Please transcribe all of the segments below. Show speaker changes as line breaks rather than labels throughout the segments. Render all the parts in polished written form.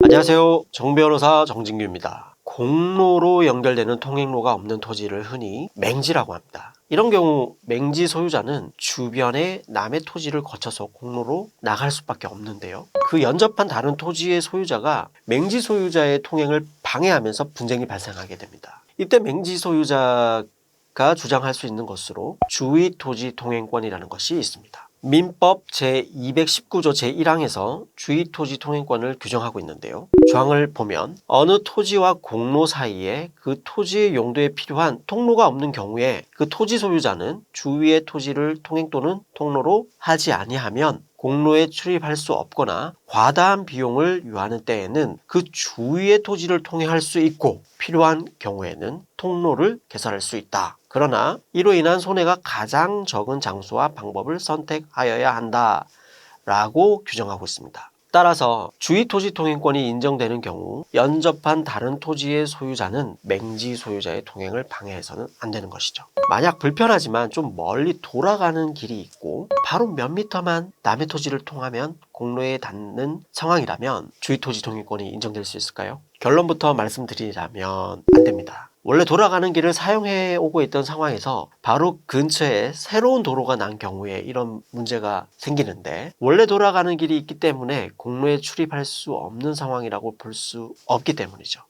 안녕하세요. 정변호사 정진규입니다. 공로로 연결되는 통행로가 없는 토지를 흔히 맹지라고 합니다. 이런 경우 맹지 소유자는 주변에 남의 토지를 거쳐서 공로로 나갈 수밖에 없는데요. 그 연접한 다른 토지의 소유자가 맹지 소유자의 통행을 방해하면서 분쟁이 발생하게 됩니다. 이때 맹지 소유자가 주장할 수 있는 것으로 주의토지 통행권이라는 것이 있습니다. 민법 제219조 제1항에서 주의토지 통행권을 규정하고 있는데요. 조항을 보면 어느 토지와 공로 사이에 그 토지의 용도에 필요한 통로가 없는 경우에 그 토지 소유자는 주위의 토지를 통행 또는 통로로 하지 아니하면 공로에 출입할 수 없거나 과다한 비용을 요하는 때에는 그 주위의 토지를 통행할 수 있고 필요한 경우에는 통로를 개설할 수 있다. 그러나 이로 인한 손해가 가장 적은 장소와 방법을 선택하여야 한다 라고 규정하고 있습니다. 따라서 주의토지 통행권이 인정되는 경우 연접한 다른 토지의 소유자는 맹지 소유자의 통행을 방해해서는 안 되는 것이죠. 만약 불편하지만 좀 멀리 돌아가는 길이 있고 바로 몇 미터만 남의 토지를 통하면 공로에 닿는 상황이라면 주의토지 통행권이 인정될 수 있을까요? 결론부터 말씀드리자면 안 됩니다. 원래 돌아가는 길을 사용해 오고 있던 상황에서 바로 근처에 새로운 도로가 난 경우에 이런 문제가 생기는데, 원래 돌아가는 길이 있기 때문에 공로에 출입할 수 없는 상황이라고 볼 수 없기 때문이죠.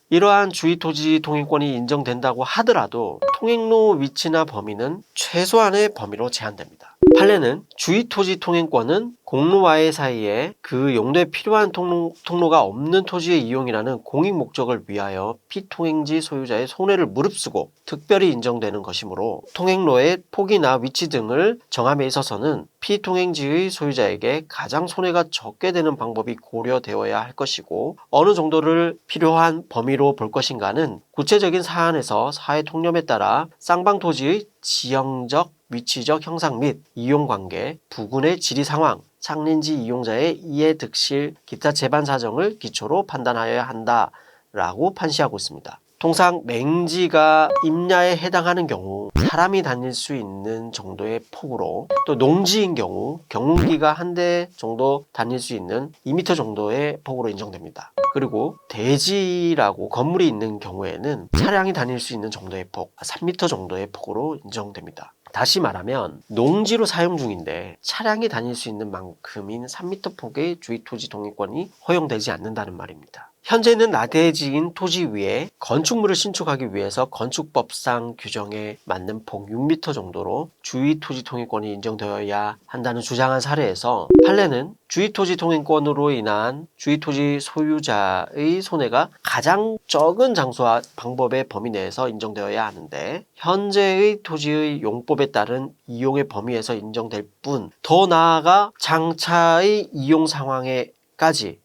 이러한 주의토지 통행권이 인정된다고 하더라도 통행로 위치나 범위는 최소한의 범위로 제한됩니다. 판례는 주의토지 통행권은 공로와의 사이에 그 용도에 필요한 통로가 없는 토지의 이용이라는 공익 목적을 위하여 피통행지 소유자의 손해를 무릅쓰고 특별히 인정되는 것이므로 통행로의 폭이나 위치 등을 정함에 있어서는 피통행지의 소유자에게 가장 손해가 적게 되는 방법이 고려되어야 할 것이고, 어느 정도를 필요한 범위로 볼 것인가는 구체적인 사안에서 사회 통념에 따라 쌍방토지의 지형적, 위치적 형상 및 이용관계, 부근의 지리 상황, 창린지 이용자의 이해 득실, 기타 재반 사정을 기초로 판단하여야 한다라고 판시하고 있습니다. 통상 맹지가 임야에 해당하는 경우 사람이 다닐 수 있는 정도의 폭으로, 또 농지인 경우 경운기가 한 대 정도 다닐 수 있는 2m 정도의 폭으로 인정됩니다. 그리고 대지라고 건물이 있는 경우에는 차량이 다닐 수 있는 정도의 폭, 3m 정도의 폭으로 인정됩니다. 다시 말하면 농지로 사용 중인데 차량이 다닐 수 있는 만큼인 3m 폭의 주의토지 통행권이 허용되지 않는다는 말입니다. 현재는 나대지인 토지 위에 건축물을 신축하기 위해서 건축법상 규정에 맞는 폭 6m 정도로 주의토지 통행권이 인정되어야 한다는 주장한 사례에서 판례는 주의토지 통행권으로 인한 주의토지 소유자의 손해가 가장 적은 장소와 방법의 범위 내에서 인정되어야 하는데, 현재의 토지의 용법에 따른 이용의 범위에서 인정될 뿐, 더 나아가 장차의 이용 상황에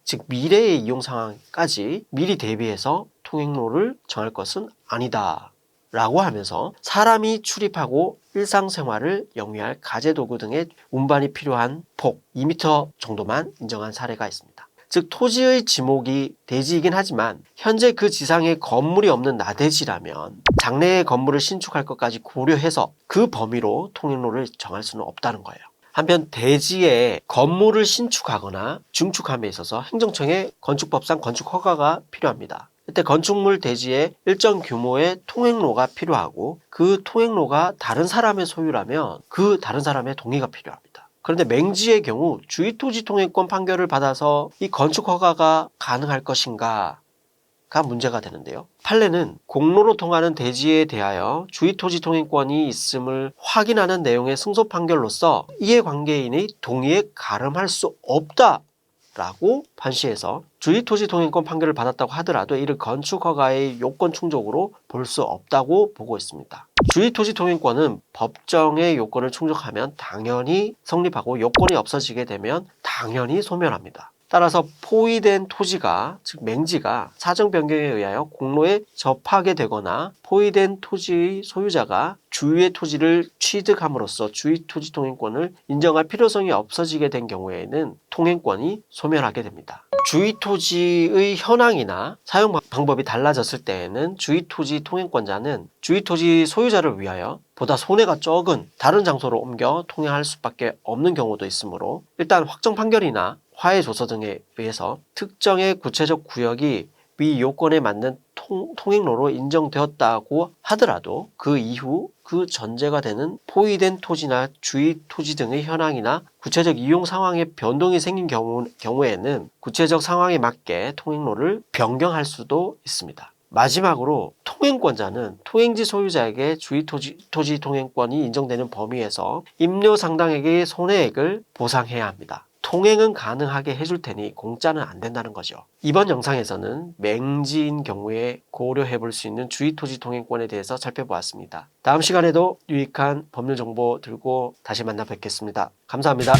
즉 미래의 이용 상황까지 미리 대비해서 통행로를 정할 것은 아니다 라고 하면서 사람이 출입하고 일상생활을 영위할 가재도구 등의 운반이 필요한 폭 2m 정도만 인정한 사례가 있습니다. 즉 토지의 지목이 대지이긴 하지만 현재 그 지상에 건물이 없는 나대지라면 장래의 건물을 신축할 것까지 고려해서 그 범위로 통행로를 정할 수는 없다는 거예요. 한편 대지에 건물을 신축하거나 증축함에 있어서 행정청의 건축법상 건축허가가 필요합니다. 이때 건축물 대지에 일정 규모의 통행로가 필요하고, 그 통행로가 다른 사람의 소유라면 그 다른 사람의 동의가 필요합니다. 그런데 맹지의 경우 주의토지 통행권 판결을 받아서 이 건축허가가 가능할 것인가 가 문제가 되는데요. 판례는 공로로 통하는 대지에 대하여 주의토지 통행권이 있음을 확인하는 내용의 승소 판결로서 이해관계인의 동의에 가름할 수 없다 라고 판시해서 주의토지 통행권 판결을 받았다고 하더라도 이를 건축허가의 요건 충족으로 볼 수 없다고 보고 있습니다. 주의토지 통행권은 법정의 요건을 충족하면 당연히 성립하고 요건이 없어지게 되면 당연히 소멸합니다. 따라서 포위된 토지가, 즉 맹지가 사정 변경에 의하여 공로에 접하게 되거나 포위된 토지의 소유자가 주위의 토지를 취득함으로써 주의토지 통행권을 인정할 필요성이 없어지게 된 경우에는 통행권이 소멸하게 됩니다. 주의토지의 현황이나 사용 방법이 달라졌을 때에는 주의토지 통행권자는 주의토지 소유자를 위하여 보다 손해가 적은 다른 장소로 옮겨 통행할 수밖에 없는 경우도 있으므로, 일단 확정 판결이나 화해 조서 등에 의해서 특정의 구체적 구역이 위 요건에 맞는 통행로로 인정되었다고 하더라도 그 이후 그 전제가 되는 포위된 토지나 주위 토지 등의 현황이나 구체적 이용 상황에 변동이 생긴 경우에는 구체적 상황에 맞게 통행로를 변경할 수도 있습니다. 마지막으로 통행권자는 통행지 소유자에게 주위 토지 통행권이 인정되는 범위에서 임료 상당액의 손해액을 보상해야 합니다. 통행은 가능하게 해줄 테니 공짜는 안 된다는 거죠. 이번 영상에서는 맹지인 경우에 고려해 볼 수 있는 주위 토지 통행권에 대해서 살펴보았습니다. 다음 시간에도 유익한 법률 정보 들고 다시 만나 뵙겠습니다. 감사합니다.